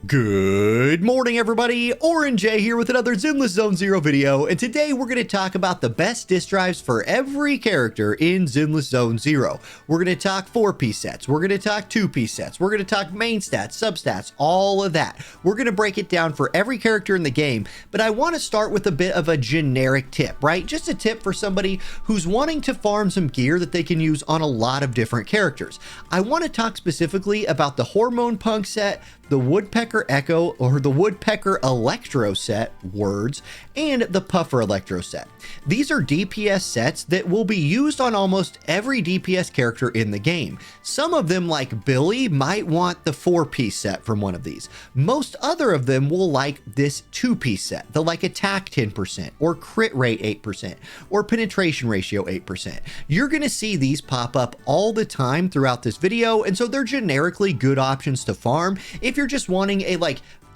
Good morning, everybody. Orange here with another Zenless Zone Zero video, and today we're going to talk about the best disk drives for every character in Zenless Zone Zero. We're going to talk 4-piece sets, we're going to talk 2-piece sets, we're going to talk main stats, substats, all of that. We're going to break it down for every character in the game, but I want to start with a bit of a generic tip, right? Just a tip for somebody who's wanting to farm some gear that they can use on a lot of different characters. I want to talk specifically about the Hormone Punk set, the Woodpecker Echo or the Woodpecker Electro set, words, and the Puffer Electro set. These are DPS sets that will be used on almost every DPS character in the game. Some of them, like Billy, might want the 4-piece set from one of these. Most other of them will like this 2-piece set. They'll like attack 10% or crit rate 8% or penetration ratio 8%. You're going to see these pop up all the time throughout this video, and so they're generically good options to farm if you're just wanting a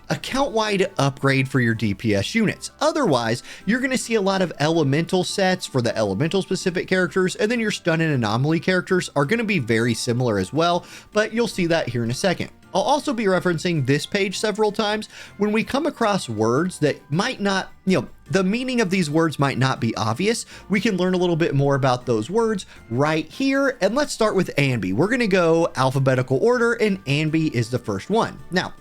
account-wide upgrade for your DPS units. Otherwise, you're going to see a lot of elemental sets for the elemental specific characters, and then your stun and anomaly characters are going to be very similar as well, but you'll see that here in a second. I'll also be referencing this page several times when we come across words that might not, the meaning of these words might not be obvious. We can learn a little bit more about those words right here. And let's start with Anby. We're going to go alphabetical order, and Anby is the first one. Now,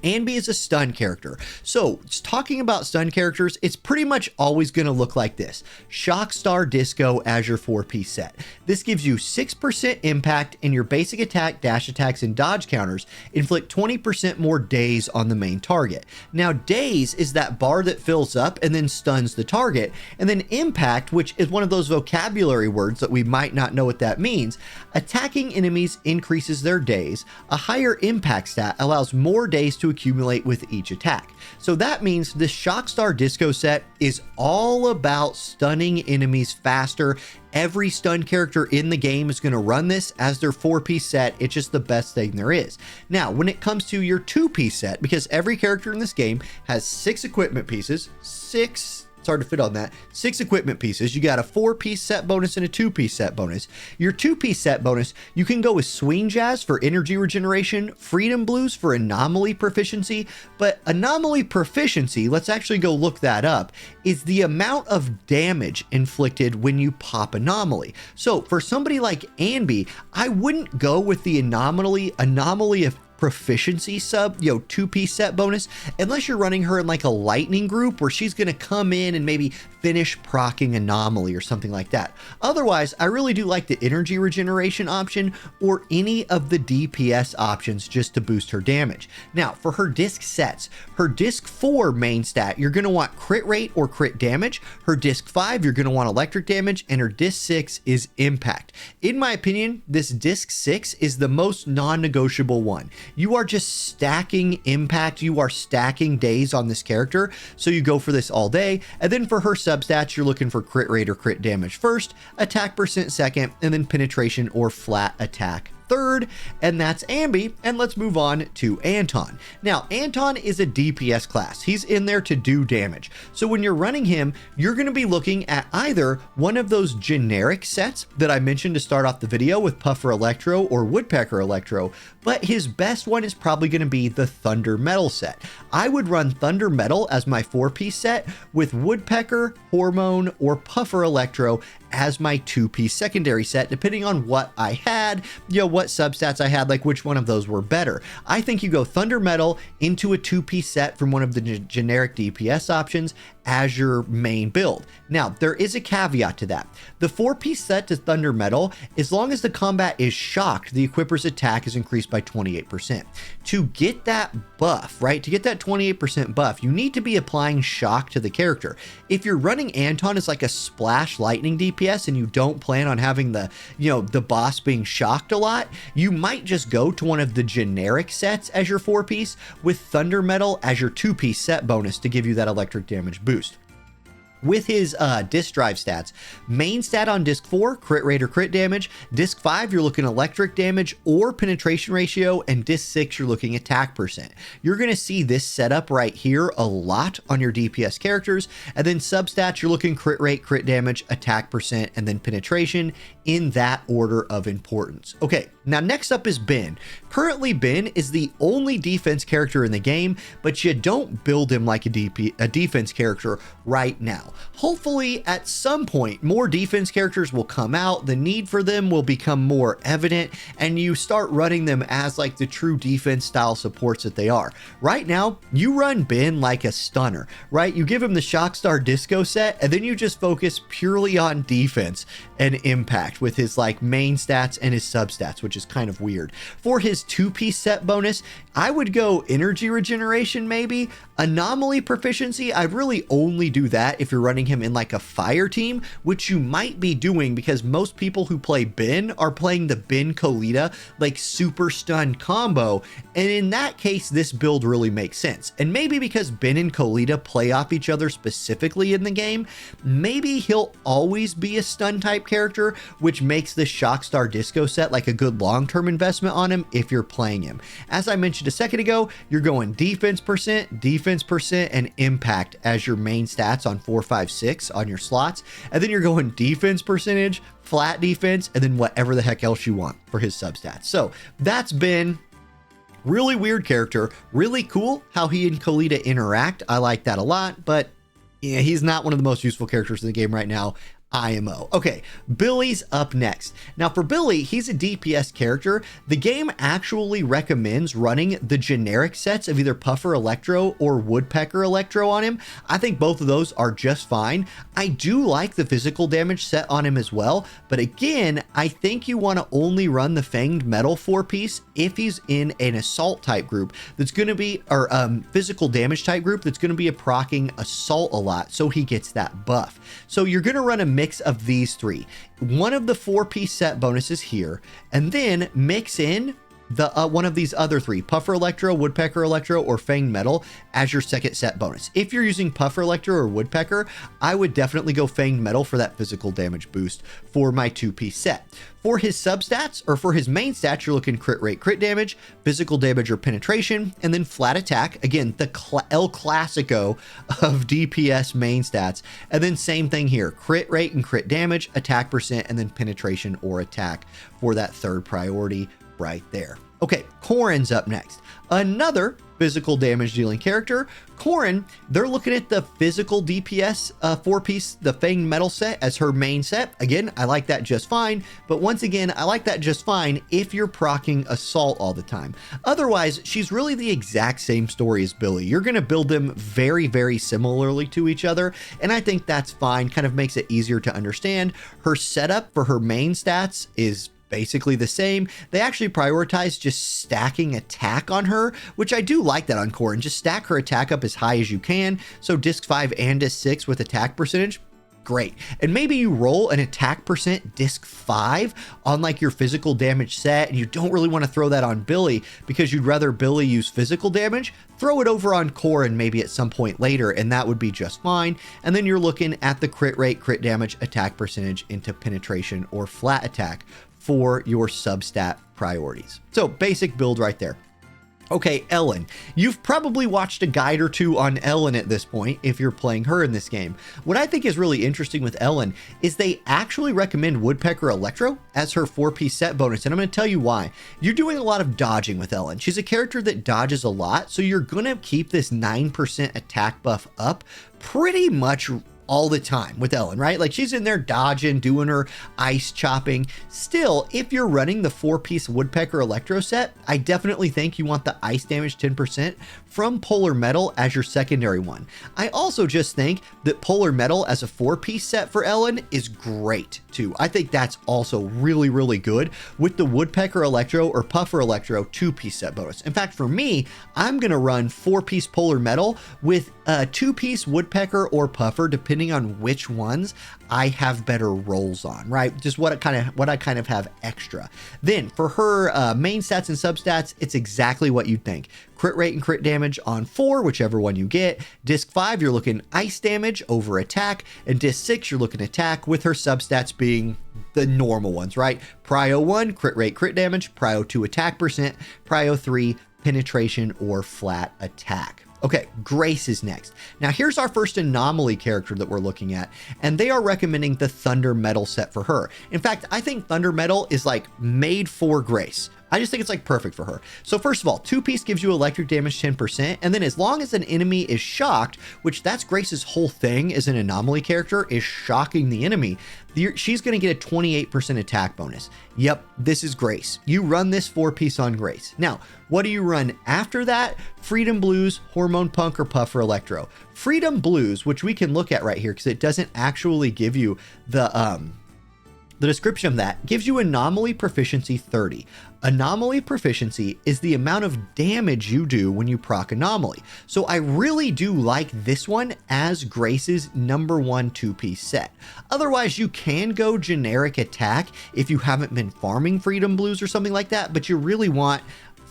Anby is a stun character. So talking about stun characters, it's pretty much always going to look like this. Shock Star Disco as your 4-piece set. This gives you 6% impact, and your basic attack, dash attacks, and dodge counters inflict 20% more daze on the main target. Now, daze is that bar that fills up and then stuns the target. And then impact, which is one of those vocabulary words that we might not know what that means. Attacking enemies increases their daze. A higher impact stat allows more daze to accumulate with each attack. So that means this Shockstar Disco set is all about stunning enemies faster. Every stun character in the game is going to run this as their 4-piece set. It's just the best thing there is. Now, when it comes to your 2-piece set, because every character in this game has 6 equipment pieces, it's hard to fit on that. 6 equipment pieces. You got a 4-piece set bonus and a 2-piece set bonus. Your 2-piece set bonus, you can go with Swing Jazz for energy regeneration, Freedom Blues for anomaly proficiency, but anomaly proficiency, let's actually go look that up, is the amount of damage inflicted when you pop anomaly. So for somebody like Anby, I wouldn't go with the anomaly of proficiency sub, 2-piece set bonus, unless you're running her in like a lightning group where she's going to come in and maybe finish proccing anomaly or something like that. Otherwise, I really do like the energy regeneration option or any of the DPS options just to boost her damage. Now, for her disc sets, her disc 4 main stat, you're going to want crit rate or crit damage. Her disc 5, you're going to want electric damage, and her disc 6 is impact. In my opinion, this disc 6 is the most non-negotiable one. You are just stacking impact, you are stacking days on this character, so you go for this all day. And then for her substats, you're looking for crit rate or crit damage first, attack percent second, and then penetration or flat attack third, and that's Anby. And let's move on to Anton. Now, Anton is a DPS class. He's in there to do damage. So when you're running him, you're going to be looking at either one of those generic sets that I mentioned to start off the video with Puffer Electro or Woodpecker Electro, but his best one is probably going to be the Thunder Metal set. I would run Thunder Metal as my 4-piece set with Woodpecker, Hormone, or Puffer Electro as my 2-piece secondary set, depending on what I had, what substats I had, like which one of those were better. I think you go Thunder Metal into a 2-piece set from one of the generic DPS options as your main build. Now, there is a caveat to that. The 4-piece set to Thunder Metal, as long as the combat is shocked, the equipper's attack is increased by 28%. To get that buff, right, to get that 28% buff, you need to be applying shock to the character. If you're running Anton as like a splash lightning DPS and you don't plan on having the, the boss being shocked a lot, you might just go to one of the generic sets as your 4-piece with Thunder Metal as your 2-piece set bonus to give you that electric damage boost. with his disc drive stats. Main stat on disc 4, crit rate or crit damage. Disc 5, you're looking electric damage or penetration ratio, and disc 6, you're looking attack percent. You're going to see this setup right here a lot on your DPS characters, and then substats, you're looking crit rate, crit damage, attack percent, and then penetration in that order of importance. Okay, now next up is Ben. Currently, Ben is the only defense character in the game, but you don't build him like a defense character right now. Hopefully, at some point, more defense characters will come out, the need for them will become more evident, and you start running them as like the true defense style supports that they are. Right now, you run Ben like a stunner, right? You give him the Shockstar Disco set, and then you just focus purely on defense and impact with his like main stats and his substats, which is kind of weird. For his 2-piece set bonus, I would go energy regeneration maybe. Anomaly proficiency, I'd really only do that if you're running him in like a fire team, which you might be doing because most people who play Ben are playing the Ben Koleda like super stun combo, and in that case this build really makes sense. And maybe because Ben and Koleda play off each other specifically in the game, maybe he'll always be a stun type character, which makes the Shockstar Disco set like a good long-term investment on him if you're playing him. As I mentioned a second ago, you're going defense percent, and impact as your main stats on 4, 5, 6 on your slots, and then you're going defense percentage, flat defense, and then whatever the heck else you want for his substats. So that's been really weird character, really cool how he and Koleda interact. I like that a lot, but yeah, he's not one of the most useful characters in the game right now. IMO. Okay, Billy's up next. Now for Billy, he's a DPS character. The game actually recommends running the generic sets of either Puffer Electro or Woodpecker Electro on him. I think both of those are just fine. I do like the physical damage set on him as well, but again, I think you want to only run the Fanged Metal 4-piece if he's in an assault type group that's going to be, or physical damage type group that's going to be proccing assault a lot, so he gets that buff. So you're going to run a mix of these three. One of the 4-piece set bonuses here, and then mix in the one of these other three, Puffer Electro, Woodpecker Electro, or Fanged Metal as your second set bonus. If you're using Puffer Electro or Woodpecker, I would definitely go Fanged Metal for that physical damage boost for my 2-piece set. For his substats, or for his main stats, you're looking crit rate, crit damage, physical damage or penetration, and then flat attack. Again, the El Clasico of DPS main stats. And then same thing here, crit rate and crit damage, attack percent, and then penetration or attack for that third priority right there. Okay, Corin's up next. Another physical damage dealing character. Corin, they're looking at the physical DPS 4-piece, the Fanged Metal set as her main set. Again, I like that just fine, but once again, I like that just fine if you're proccing assault all the time. Otherwise, she's really the exact same story as Billy. You're going to build them very, very similarly to each other, and I think that's fine. Kind of makes it easier to understand. Her setup for her main stats is basically the same. They actually prioritize just stacking attack on her, which I do like that on Corin. Just stack her attack up as high as you can. So disc 5 and disc 6 with attack percentage. Great. And maybe you roll an attack percent disc 5 on like your physical damage set, and you don't really want to throw that on Billy because you'd rather Billy use physical damage. Throw it over on Corin maybe at some point later, and that would be just fine. And then you're looking at the crit rate, crit damage, attack percentage into penetration or flat attack for your substat priorities. So basic build right there. Okay, Ellen. You've probably watched a guide or two on Ellen at this point if you're playing her in this game. What I think is really interesting with Ellen is they actually recommend Woodpecker Electro as her 4-piece set bonus, and I'm going to tell you why. You're doing a lot of dodging with Ellen. She's a character that dodges a lot, so you're going to keep this 9% attack buff up pretty much all the time with Ellen, right? Like she's in there dodging, doing her ice chopping. Still, if you're running the 4-piece Woodpecker Electro set, I definitely think you want the ice damage 10% from Polar Metal as your secondary one. I also just think that Polar Metal as a 4-piece set for Ellen is great too. I think that's also really, really good with the Woodpecker Electro or Puffer Electro 2-piece set bonus. In fact, for me, I'm going to run 4-piece Polar Metal with a 2-piece Woodpecker or Puffer depending depending on which ones I have better rolls on, right? Just what I kind of have extra. Then for her main stats and substats, it's exactly what you'd think. Crit rate and crit damage on 4, whichever one you get. Disc 5, you're looking ice damage over attack. And disc 6, you're looking attack, with her substats being the normal ones, right? Prio 1, crit rate, crit damage. Prio 2, attack percent. Prio 3, penetration or flat attack. Okay, Grace is next. Now here's our first anomaly character that we're looking at, and they are recommending the Thunder Metal set for her. In fact, I think Thunder Metal is like made for Grace. I just think it's like perfect for her. So first of all, 2-piece gives you electric damage 10%, and then as long as an enemy is shocked, which that's Grace's whole thing as an anomaly character, is shocking the enemy, she's going to get a 28% attack bonus. Yep, this is Grace. You run this 4-piece on Grace. Now, what do you run after that? Freedom Blues, Hormone Punk, or Puffer Electro. Freedom Blues, which we can look at right here because it doesn't actually give you the description of that, gives you Anomaly Proficiency 30. Anomaly Proficiency is the amount of damage you do when you proc Anomaly. So I really do like this one as Grace's number 1 2-piece set. Otherwise, you can go generic attack if you haven't been farming Freedom Blues or something like that, but you really want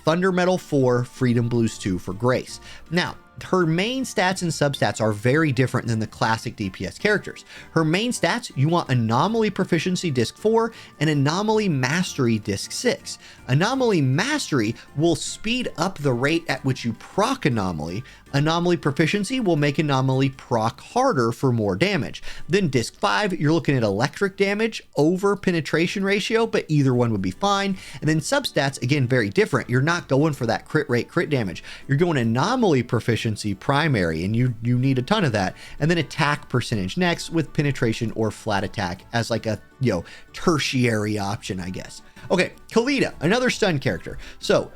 Thunder Metal 4, Freedom Blues 2 for Grace. Now, her main stats and substats are very different than the classic DPS characters. Her main stats, you want Anomaly Proficiency Disc 4 and Anomaly Mastery Disc 6. Anomaly Mastery will speed up the rate at which you proc Anomaly. Anomaly Proficiency will make Anomaly proc harder for more damage. Then Disc 5, you're looking at electric damage over penetration ratio, but either one would be fine. And then substats, again, very different. You're not going for that crit rate, crit damage. You're going Anomaly Proficiency primary, and you need a ton of that. And then attack percentage next, with penetration or flat attack as like a, tertiary option, I guess. Okay, Koleda, another stun character. So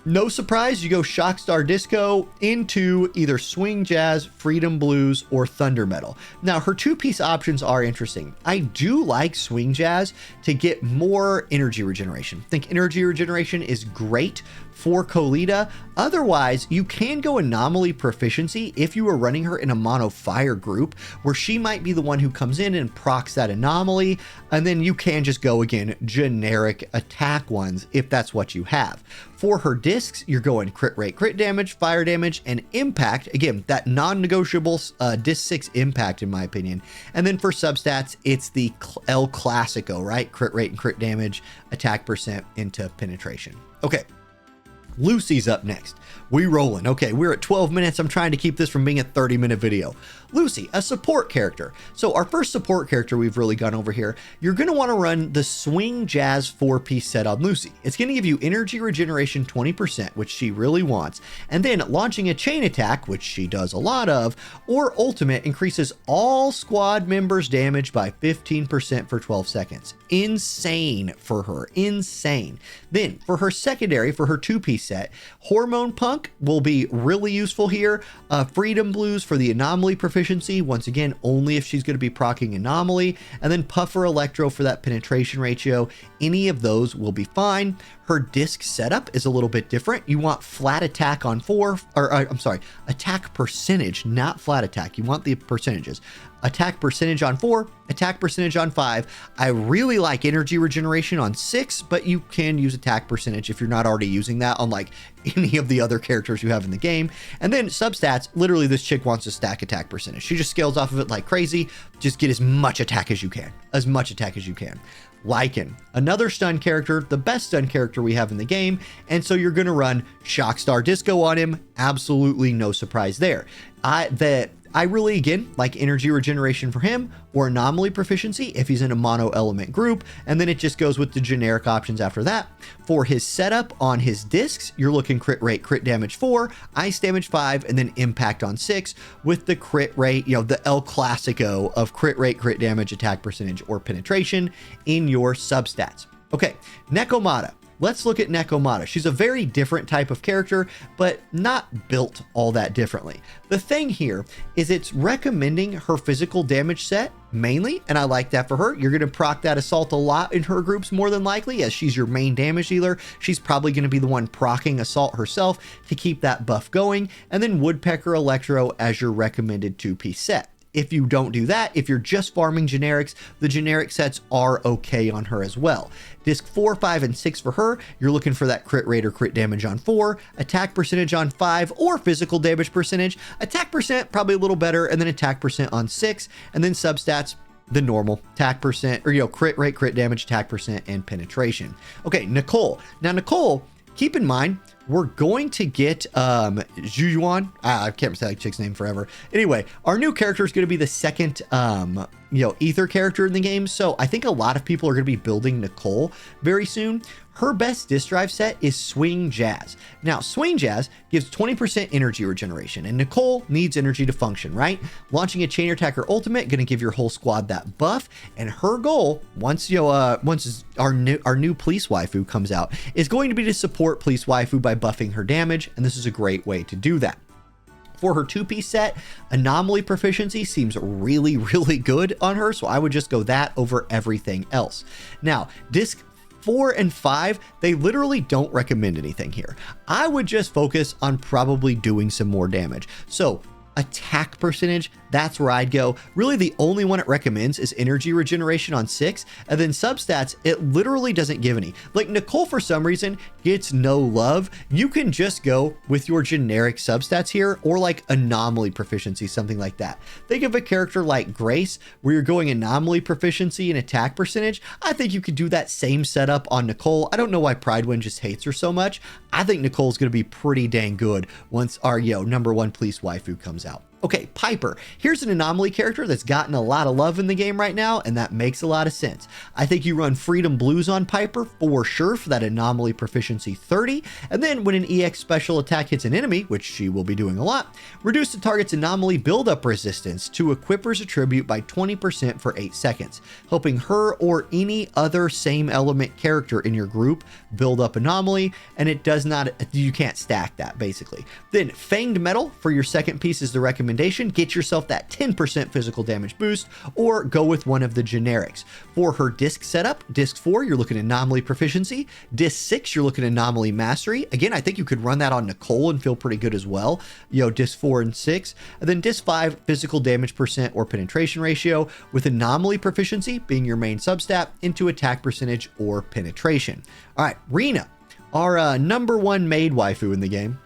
no surprise, you go Shockstar Disco into either Swing Jazz, Freedom Blues, or Thunder Metal. Now, her 2-piece options are interesting. I do like Swing Jazz to get more energy regeneration. I think energy regeneration is great for Koleda. Otherwise, you can go Anomaly Proficiency if you are running her in a mono fire group, where she might be the one who comes in and procs that anomaly, and then you can just go again generic attack ones if that's what you have. For her discs, you're going crit rate, crit damage, fire damage, and impact. Again, that non-negotiable disc 6 impact in my opinion. And then for substats, it's the El Clasico, right? Crit rate and crit damage, attack percent into penetration. Okay. Lucy's up next. We rolling. Okay, we're at 12 minutes. I'm trying to keep this from being a 30-minute video. Lucy, a support character. So our first support character we've really gone over here, you're going to want to run the Swing Jazz 4-piece set on Lucy. It's going to give you energy regeneration 20%, which she really wants, and then launching a chain attack, which she does a lot of, or ultimate increases all squad members' damage by 15% for 12 seconds. Insane for her. Insane. Then for her secondary, for her 2-piece set, Hormone Punk will be really useful here. Freedom Blues for the Anomaly Proficiency, once again, only if she's going to be proccing Anomaly, and then Puffer Electro for that penetration ratio. Any of those will be fine. Her disc setup is a little bit different. You want flat attack on 4, or I'm sorry, attack percentage, not flat attack. You want the percentages. Attack percentage on 4, attack percentage on 5. I really like energy regeneration on 6, but you can use attack percentage if you're not already using that on like any of the other characters you have in the game. And then substats, literally this chick wants to stack attack percentage. She just scales off of it like crazy. Just get as much attack as you can. As much attack as you can. Lycaon, another stun character, the best stun character we have in the game, and so you're going to run Shockstar Disco on him. Absolutely no surprise there. I really, again, like energy regeneration for him, or anomaly proficiency if he's in a mono element group, and then it just goes with the generic options after that. For his setup on his discs, you're looking crit rate, crit damage 4, ice damage 5, and then impact on 6, with the crit rate, the El Clasico of crit rate, crit damage, attack percentage, or penetration in your substats. Okay, Nekomata. Let's look at Nekomata. She's a very different type of character, but not built all that differently. The thing here is it's recommending her physical damage set mainly, and I like that for her. You're going to proc that assault a lot in her groups more than likely, as she's your main damage dealer. She's probably going to be the one proccing assault herself to keep that buff going, and then Woodpecker Electro as your recommended 2-piece set. if you don't do that, if you're just farming generics, the generic sets are okay on her as well. Disc 4, 5, and 6 for her, you're looking for that crit rate or crit damage on 4, attack percentage on 5, or physical damage percentage. Attack percent, probably a little better, and then attack percent on 6, and then substats, the normal attack percent, or crit rate, crit damage, attack percent, and penetration. Okay, Nicole. Now, Nicole, keep in mind, we're going to get Zhuyuan. I can't say that chick's name forever. Anyway, our new character is going to be the second ether character in the game. So I think a lot of people are going to be building Nicole very soon. Her best disc drive set is Swing Jazz. Now, Swing Jazz gives 20% energy regeneration, and Nicole needs energy to function, right? Launching a Chain Attacker ultimate, going to give your whole squad that buff, and her goal, once our new police waifu comes out, is going to be to support police waifu by buffing her damage, and this is a great way to do that. For her 2-piece set, Anomaly Proficiency seems really, really good on her, so I would just go that over everything else. Now, Disc 4 and 5, they literally don't recommend anything here. I would just focus on probably doing some more damage. So attack percentage, that's where I'd go. Really, the only one it recommends is energy regeneration on 6, and then substats, it literally doesn't give any. Like Nicole, for some reason, gets no love. You can just go with your generic substats here, or like anomaly proficiency, something like that. Think of a character like Grace, where you're going anomaly proficiency and attack percentage. I think you could do that same setup on Nicole. I don't know why Pridewind just hates her so much. I think Nicole's going to be pretty dang good once our #1 police waifu comes out. Okay, Piper. Here's an anomaly character that's gotten a lot of love in the game right now, and that makes a lot of sense. I think you run Freedom Blues on Piper for sure for that anomaly proficiency 30, and then when an EX special attack hits an enemy, which she will be doing a lot, reduce the target's anomaly buildup resistance to Equipper's attribute by 20% for 8 seconds, helping her or any other same element character in your group build up anomaly, and it does not, you can't stack that basically. Then Fanged Metal for your second piece is the recommendation. Get yourself that 10% physical damage boost, or go with one of the generics. For her disc setup, disc 4, you're looking at anomaly proficiency. Disc 6, you're looking at anomaly mastery. Again, I think you could run that on Nicole and feel pretty good as well. Disc 4 and 6. And then disc 5, physical damage percent or penetration ratio, with anomaly proficiency being your main substat into attack percentage or penetration. All right, Rina, our #1 maid waifu in the game.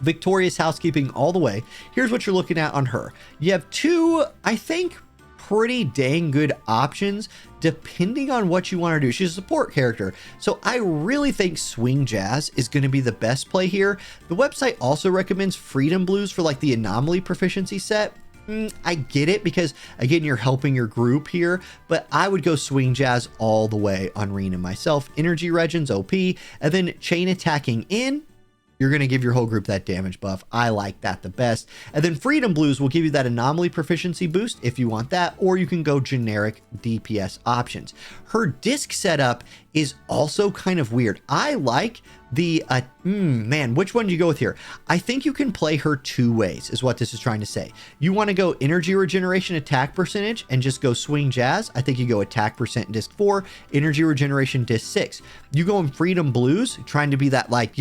Victorious housekeeping all the way. Here's what you're looking at on her. You have 2, I think, pretty dang good options depending on what you want to do. She's a support character, so I really think Swing Jazz is going to be the best play here. The website also recommends Freedom Blues for like the anomaly proficiency set. I get it, because again, you're helping your group here, but I would go Swing Jazz all the way on Rina myself. Energy Regen's OP, and then chain attacking in, you're going to give your whole group that damage buff. I like that the best. And then Freedom Blues will give you that anomaly proficiency boost if you want that, or you can go generic DPS options. Her disc setup is also kind of weird. I like the, man, which one do you go with here? I think you can play her 2 ways, is what this is trying to say. You want to go energy regeneration attack percentage and just go Swing Jazz. I think you go attack percent disc 4, energy regeneration disc 6. You go in Freedom Blues, trying to be that like,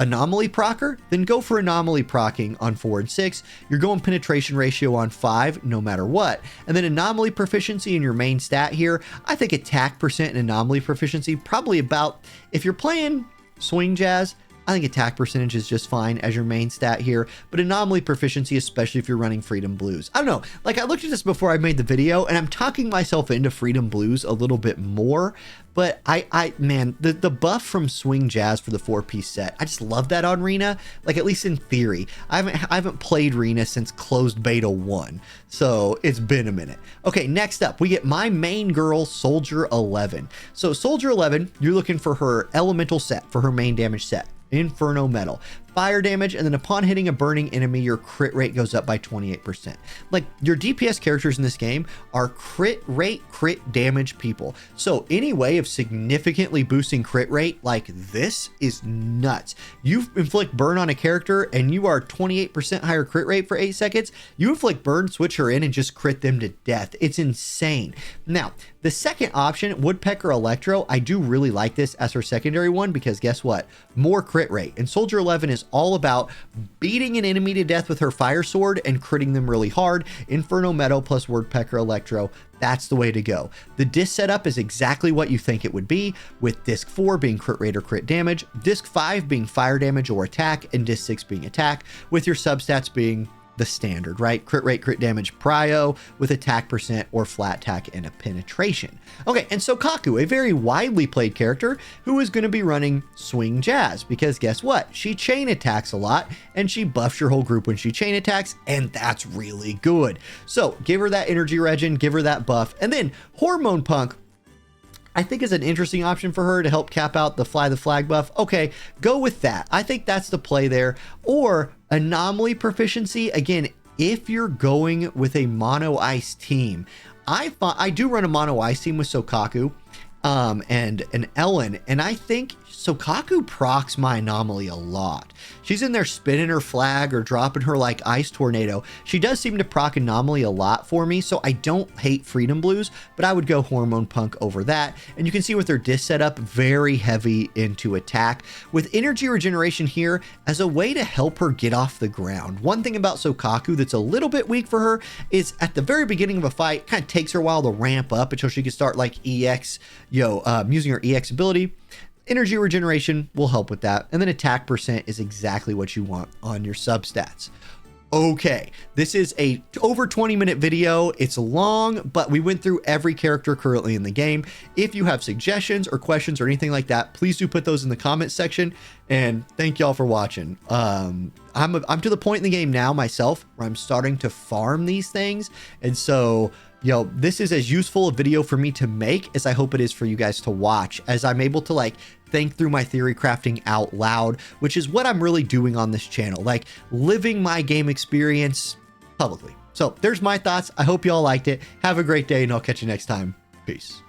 anomaly procker, then go for anomaly procking on 4 and 6. You're going penetration ratio on 5, no matter what. And then anomaly proficiency in your main stat here. I think attack percent and anomaly proficiency, probably about, if you're playing Swing Jazz, I think attack percentage is just fine as your main stat here, but anomaly proficiency, especially if you're running Freedom Blues. I don't know, like I looked at this before I made the video, and I'm talking myself into Freedom Blues a little bit more, but man, the buff from Swing Jazz for the 4-piece set, I just love that on Rina, like at least in theory. I haven't played Rina since closed beta 1, so it's been a minute. Okay, next up, we get my main girl, Soldier 11. So Soldier 11, you're looking for her elemental set, for her main damage set. Inferno Metal, fire damage, and then upon hitting a burning enemy, your crit rate goes up by 28%. Like, your DPS characters in this game are crit rate, crit damage people. So any way of significantly boosting crit rate like this is nuts. You inflict burn on a character and you are 28% higher crit rate for 8 seconds. You inflict burn, switch her in, and just crit them to death. It's insane. Now, the second option, Woodpecker Electro, I do really like this as her secondary one, because guess what? More crit rate. And Soldier 11 is is all about beating an enemy to death with her fire sword and critting them really hard. Inferno Meadow plus Woodpecker Electro, that's the way to go. The disc setup is exactly what you think it would be, with disc 4 being crit rate or crit damage, disc 5 being fire damage or attack, and disc 6 being attack, with your substats being the standard, right? Crit rate, crit damage, prio, with attack percent or flat attack and a penetration. Okay, and Soukaku, a very widely played character who is going to be running Swing Jazz, because guess what? She chain attacks a lot, and she buffs your whole group when she chain attacks, and that's really good. So give her that energy regen, give her that buff, and then Hormone Punk, I think, is an interesting option for her to help cap out the Fly the Flag buff. Okay, go with that. I think that's the play there. Or Anomaly Proficiency. Again, if you're going with a Mono Ice team, I do run a Mono Ice team with Soukaku and an Ellen, and I think Soukaku procs my Anomaly a lot. She's in there spinning her flag or dropping her like Ice Tornado. She does seem to proc Anomaly a lot for me, so I don't hate Freedom Blues, but I would go Hormone Punk over that. And you can see with her disc setup, very heavy into attack, with energy regeneration here as a way to help her get off the ground. One thing about Soukaku that's a little bit weak for her is at the very beginning of a fight, it kind of takes her a while to ramp up until she can start like EX, using her EX ability. Energy regeneration will help with that. And then attack percent is exactly what you want on your substats. Okay, this is a over 20-minute video. It's long, but we went through every character currently in the game. If you have suggestions or questions or anything like that, please do put those in the comments section. And thank y'all for watching. I'm to the point in the game now myself where I'm starting to farm these things. And so, this is as useful a video for me to make as I hope it is for you guys to watch, as I'm able to like think through my theory crafting out loud, which is what I'm really doing on this channel, like living my game experience publicly. So there's my thoughts. I hope you all liked it. Have a great day, and I'll catch you next time. Peace.